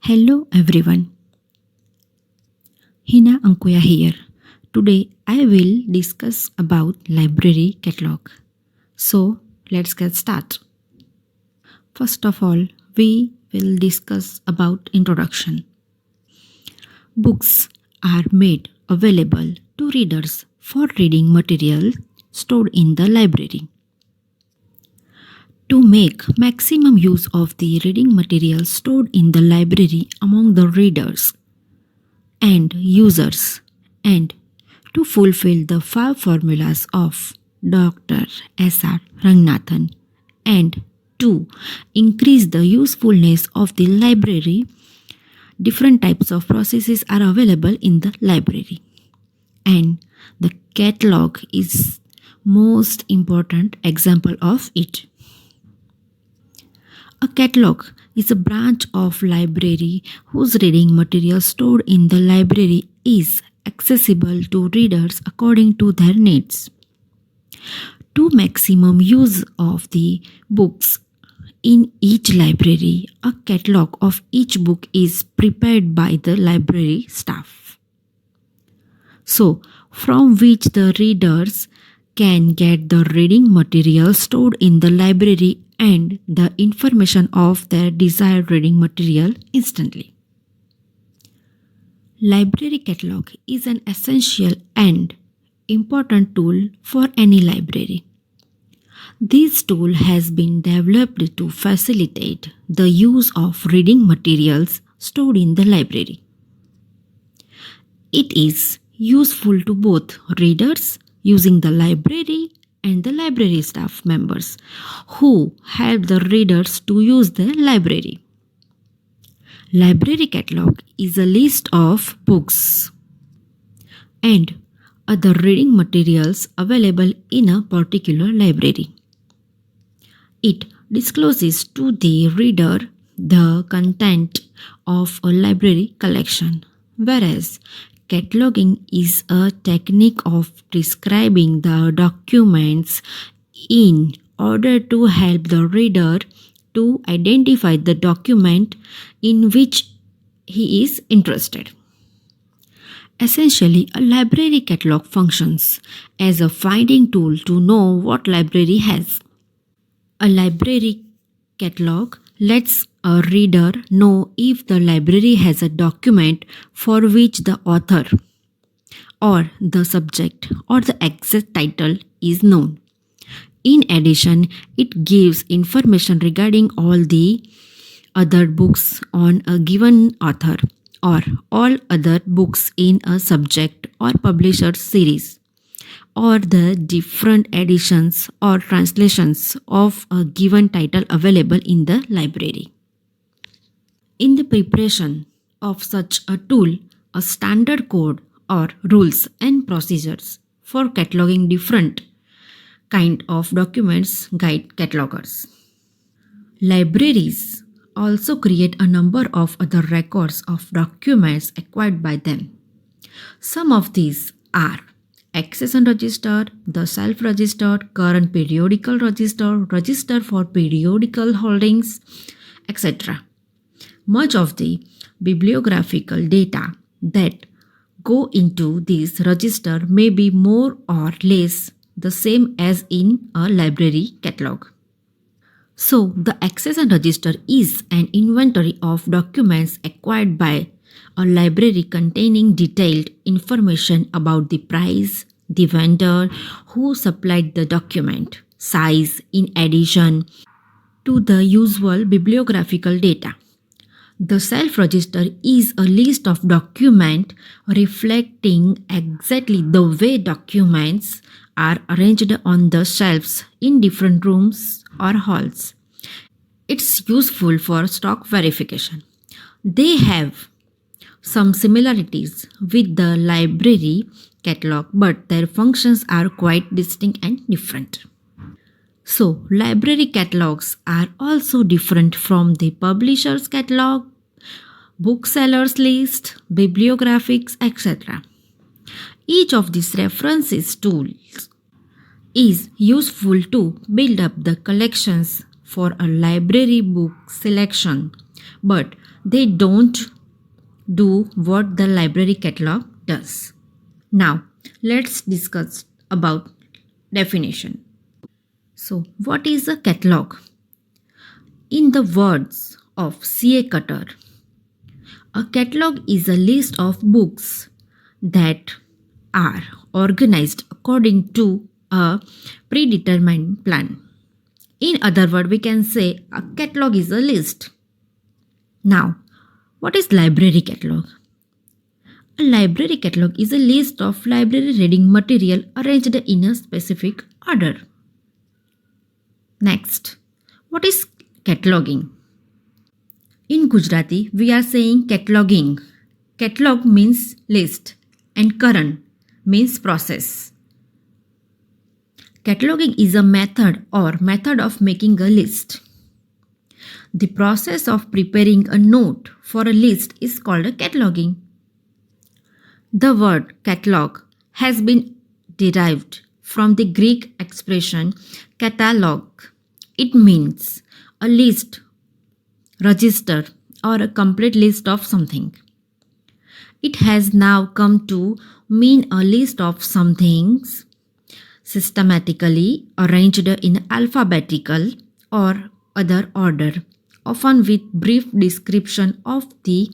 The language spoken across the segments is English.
Hello everyone, Hina Ankuya here. Today I will discuss about library catalog. So let's get started. First of all, we will discuss about introduction. Books are made available to readers for reading material stored in the library. To make maximum use of the reading material stored in the library among the readers and users, and to fulfill the five formulas of Dr. S.R. Ranganathan, and to increase the usefulness of the library, different types of processes are available in the library, and the catalog is most important example of it. A catalog is a branch of library whose reading material stored in the library is accessible to readers according to their needs. To maximum use of the books in each library, a catalog of each book is prepared by the library staff, so from which the readers can get the reading material stored in the library and the information of their desired reading material instantly. Library catalog is an essential and important tool for any library. This tool has been developed to facilitate the use of reading materials stored in the library. It is useful to both readers using the library and the library staff members who help the readers to use the library. Library catalog is a list of books and other reading materials available in a particular library. It discloses to the reader the content of a library collection, whereas cataloging is a technique of describing the documents in order to help the reader to identify the document in which he is interested. Essentially, a library catalog functions as a finding tool to know what library has. A library catalog lets a reader know if the library has a document for which the author or the subject or the exact title is known. In addition, it gives information regarding all the other books on a given author or all other books in a subject or publisher series, or the different editions or translations of a given title available in the library. In the preparation of such a tool, a standard code or rules and procedures for cataloging different kind of documents guide catalogers. Libraries also create a number of other records of documents acquired by them. Some of these are accession register, the self-registered, current periodical register, register for periodical holdings, etc. Much of the bibliographical data that go into this register may be more or less the same as in a library catalog. So, the accession register is an inventory of documents acquired by a library containing detailed information about the price, the vendor, who supplied the document, size, in addition to the usual bibliographical data. The self-register is a list of documents reflecting exactly the way documents are arranged on the shelves in different rooms or halls. It's useful for stock verification. They have some similarities with the library catalog, but their functions are quite distinct and different. So, library catalogs are also different from the publisher's catalog, booksellers list, bibliographics, etc. Each of these references tools is useful to build up the collections for a library book selection but they don't do what the library catalog does. Now, let's discuss about definition. So, what is a catalog? In the words of C.A. Cutter, a catalog is a list of books that are organized according to a predetermined plan. In other words, we can say a catalog is a list. Now, what is library catalog? A library catalog is a list of library reading material arranged in a specific order. Next, what is cataloging? In Gujarati, we are saying cataloging. Catalog means list and karan means process. Cataloging is a method of making a list. The process of preparing a note for a list is called a cataloging. The word catalog has been derived from the Greek expression catalogue. It means a list, register, or a complete list of something. It has now come to mean a list of some things systematically arranged in alphabetical or other order, often with brief description of the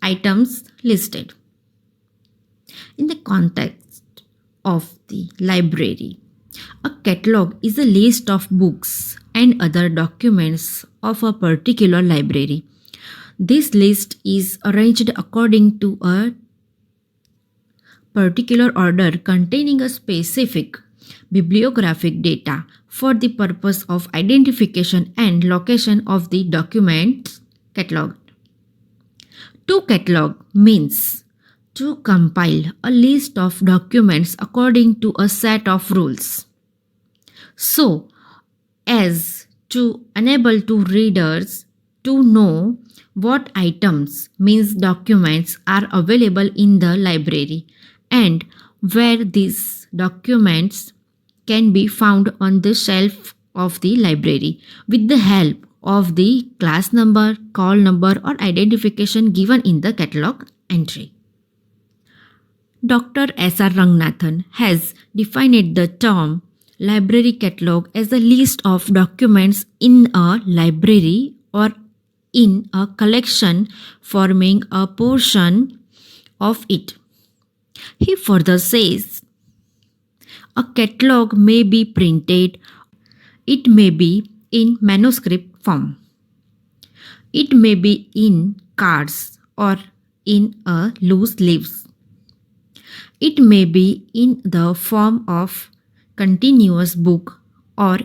items listed. In the context of the library, a catalog is a list of books and other documents of a particular library. This list is arranged according to a particular order containing a specific bibliographic data for the purpose of identification and location of the documents cataloged. To catalog means to compile a list of documents according to a set of rules, so as to enable to readers to know what items means documents are available in the library and where these documents can be found on the shelf of the library with the help of the class number, call number or identification given in the catalog entry. Dr. S.R. Ranganathan has defined the term library catalog as a list of documents in a library or in a collection forming a portion of it. He further says, a catalog may be printed, it may be in manuscript form, it may be in cards or in a loose leaves, it may be in the form of continuous book or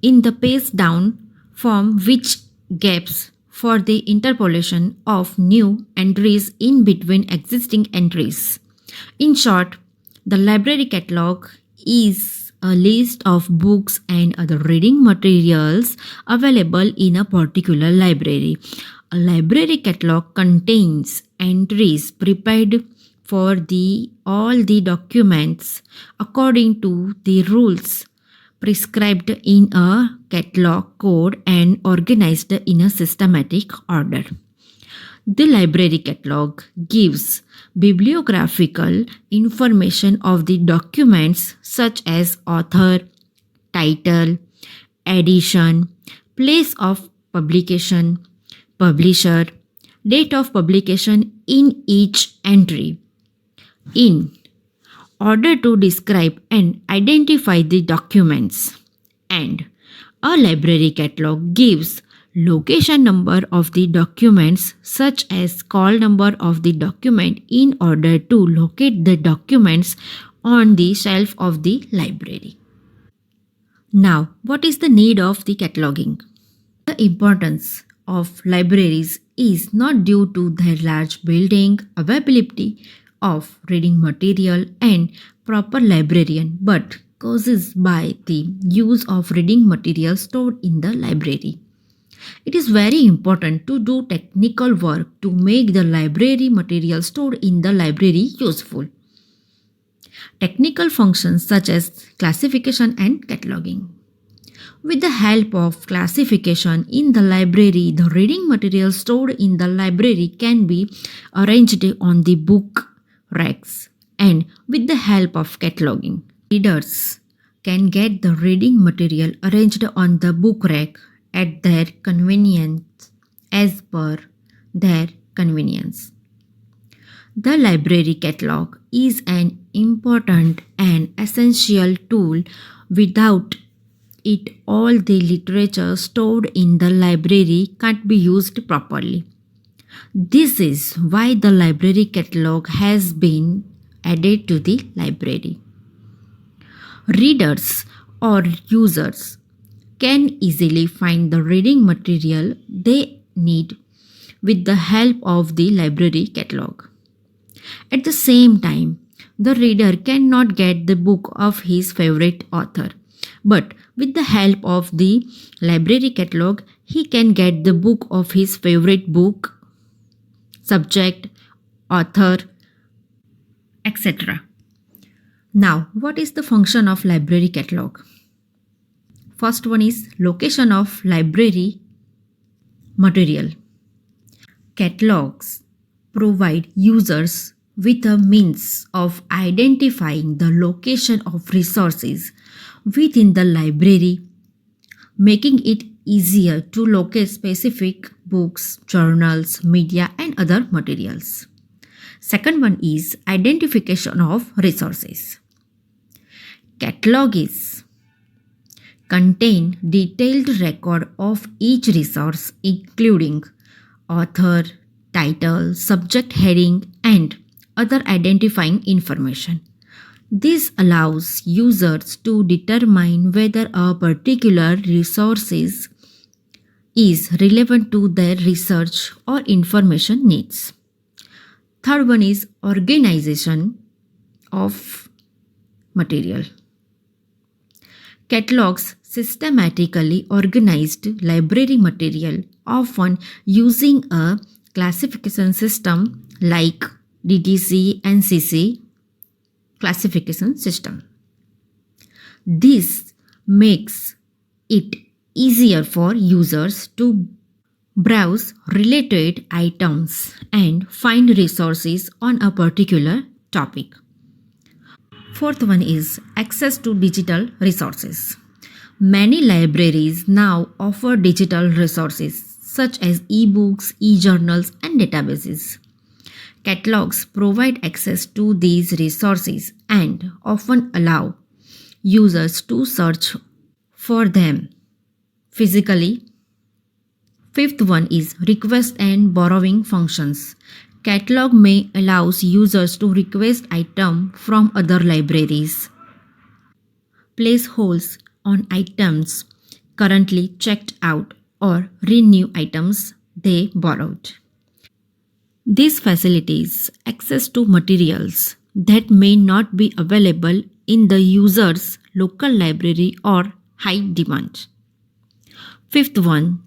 in the paced down form which gaps for the interpolation of new entries in between existing entries. In short, the library catalog is a list of books and other reading materials available in a particular library. A library catalog contains entries prepared for all the documents according to the rules prescribed in a catalog code and organized in a systematic order. The library catalog gives bibliographical information of the documents such as author, title, edition, place of publication, publisher, date of publication in each entry, in order to describe and identify the documents, and a library catalog gives location number of the documents such as call number of the document in order to locate the documents on the shelf of the library. Now, what is the need of the cataloging? The importance of libraries is not due to their large building, availability of reading material and proper librarian, but causes by the use of reading material stored in the library. It is very important to do technical work to make the library material stored in the library useful. Technical functions such as classification and cataloging. With the help of classification in the library, the reading material stored in the library can be arranged on the book racks. And with the help of cataloging, readers can get the reading material arranged on the book rack at their convenience as per their convenience. The library catalog is an important and essential tool. Without it, all the literature stored in the library can't be used properly. This is why the library catalog has been added to the library. Readers or users can easily find the reading material they need with the help of the library catalog. At the same time, the reader cannot get the book of his favorite author, but with the help of the library catalog, he can get the book of his favorite book, subject, author, etc. Now, what is the function of library catalog? First one is location of library material. Catalogs provide users with a means of identifying the location of resources within the library, making it easier to locate specific books, journals, media, and other materials. Second one is identification of resources. Catalogs contain detailed record of each resource, including author, title, subject heading, and other identifying information. This allows users to determine whether a particular resource is relevant to their research or information needs. Third one is organization of material. Catalogs systematically organized library material, often using a classification system like DTC and CC classification system. This makes it easier for users to browse related items and find resources on a particular topic. Fourth one is access to digital resources. Many libraries now offer digital resources such as e-books, e-journals, and databases. Catalogs provide access to these resources and often allow users to search for them physically. Fifth one is request and borrowing functions. Catalog may allow users to request items from other libraries, place holds on items currently checked out, or renew items they borrowed. This facilitates access to materials that may not be available in the user's local library or high demand. Fifth one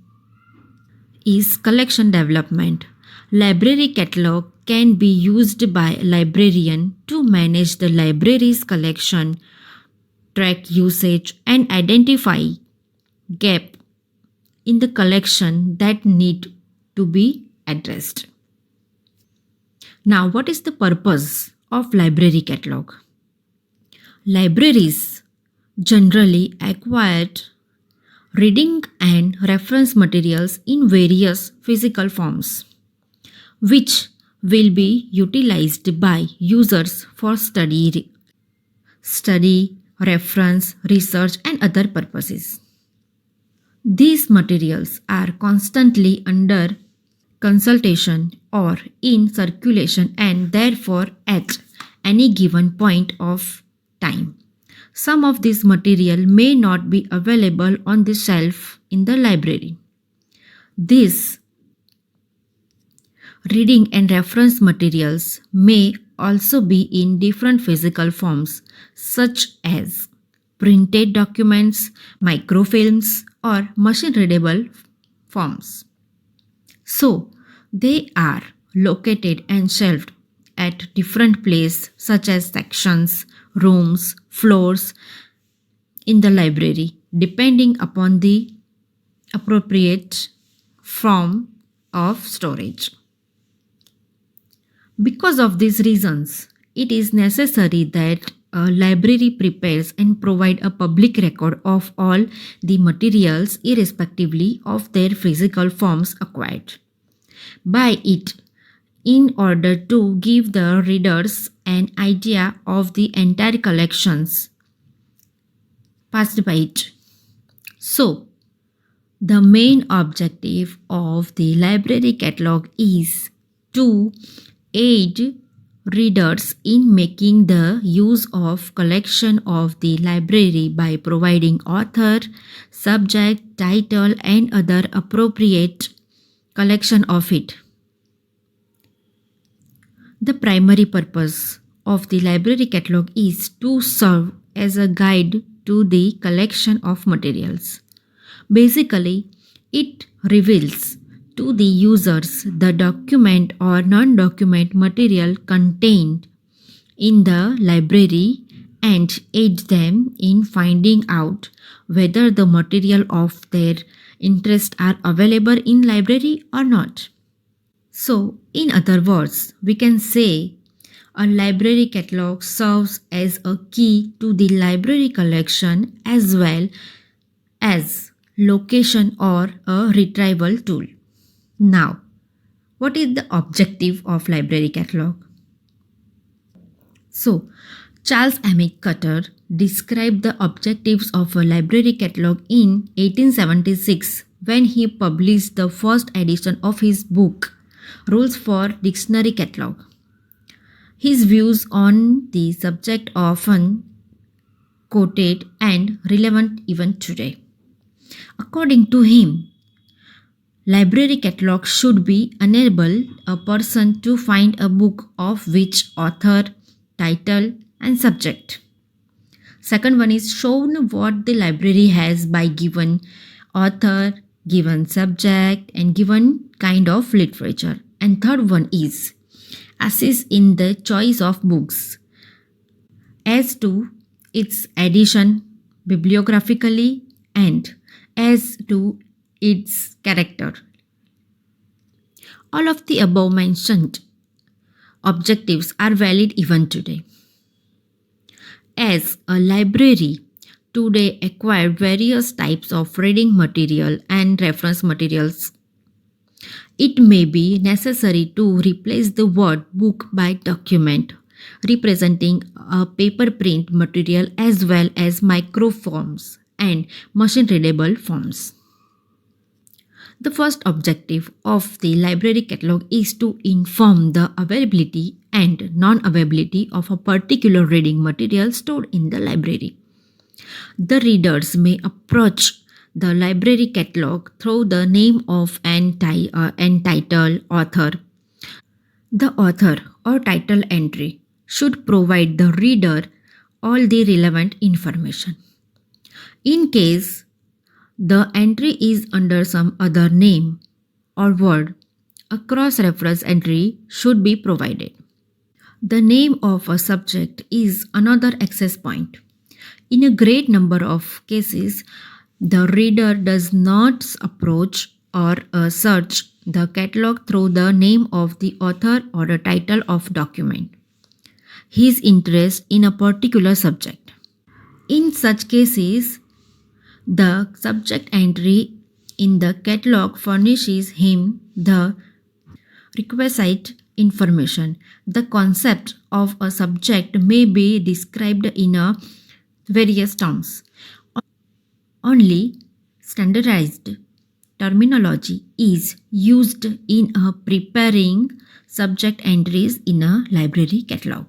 is collection development. Library catalog can be used by a librarian to manage the library's collection, track usage, and identify gaps in the collection that need to be addressed. Now, what is the purpose of library catalog? Libraries generally acquire reading and reference materials in various physical forms, which will be utilized by users for study, reference, research, and other purposes. These materials are constantly under consultation or in circulation and therefore at any given point of time. Some of this material may not be available on the shelf in the library. These reading and reference materials may also be in different physical forms, such as printed documents, microfilms, or machine-readable forms. So, they are located and shelved at different places such as sections, rooms, floors in the library depending upon the appropriate form of storage. Because of these reasons, it is necessary that a library prepares and provide a public record of all the materials irrespectively of their physical forms acquired by it in order to give the readers an idea of the entire collections passed by it. So, the main objective of the library catalog is to aid readers in making the use of collection of the library by providing author, subject, title and other appropriate collection of it. The primary purpose of the library catalog is to serve as a guide to the collection of materials. Basically, it reveals to the users the document or non-document material contained in the library and aids them in finding out whether the material of their interest are available in library or not. So, in other words, we can say a library catalog serves as a key to the library collection as well as location or a retrieval tool. Now, what is the objective of library catalog? So, Charles Amick Cutter described the objectives of a library catalog in 1876 when he published the first edition of his book, Rules for Dictionary Catalog. His views on the subject are often quoted and relevant even today. According to him, library catalog should be enable a person to find a book of which author, title and subject. Second one is shown what the library has by given author, given subject and given kind of literature. And third one is assist in the choice of books as to its edition bibliographically and as to its character. All of the above mentioned objectives are valid even today. As a library today acquire various types of reading material and reference materials, it may be necessary to replace the word book by document, representing a paper print material as well as microforms and machine-readable forms. The first objective of the library catalog is to inform the availability and non-availability of a particular reading material stored in the library. The readers may approach the library catalog through the name of an title author. The author or title entry should provide the reader all the relevant information. In case the entry is under some other name or word, a cross-reference entry should be provided. The name of a subject is another access point. In a great number of cases, the reader does not approach or search the catalog through the name of the author or the title of document. His interest in a particular subject. In such cases, the subject entry in the catalog furnishes him the requisite information. The concept of a subject may be described in various terms. Only standardized terminology is used in preparing subject entries in a library catalog.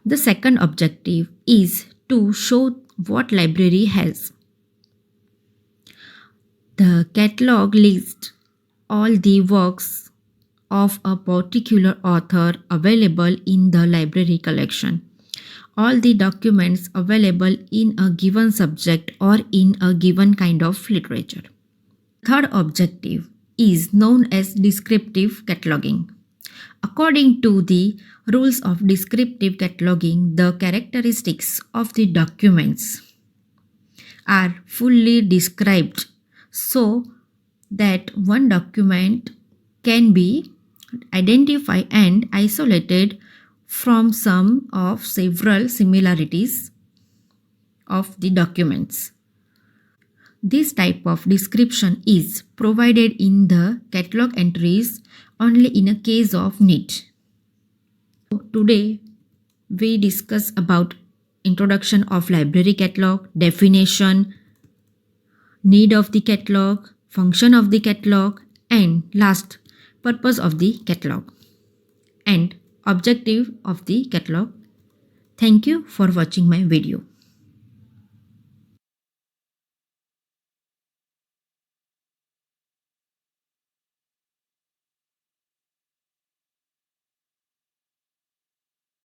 The second objective is to show what library has. The catalog lists all the works of a particular author available in the library collection, all the documents available in a given subject or in a given kind of literature. Third objective is known as descriptive cataloging. According to the rules of descriptive cataloging, the characteristics of the documents are fully described so that one document can be identified and isolated from some of several similarities of the documents. This type of description is provided in the catalog entries only in a case of need. Today we discuss about introduction of library catalog, definition, need of the catalog, function of the catalog, and last, purpose of the catalog and objective of the catalog. Thank you for watching my video.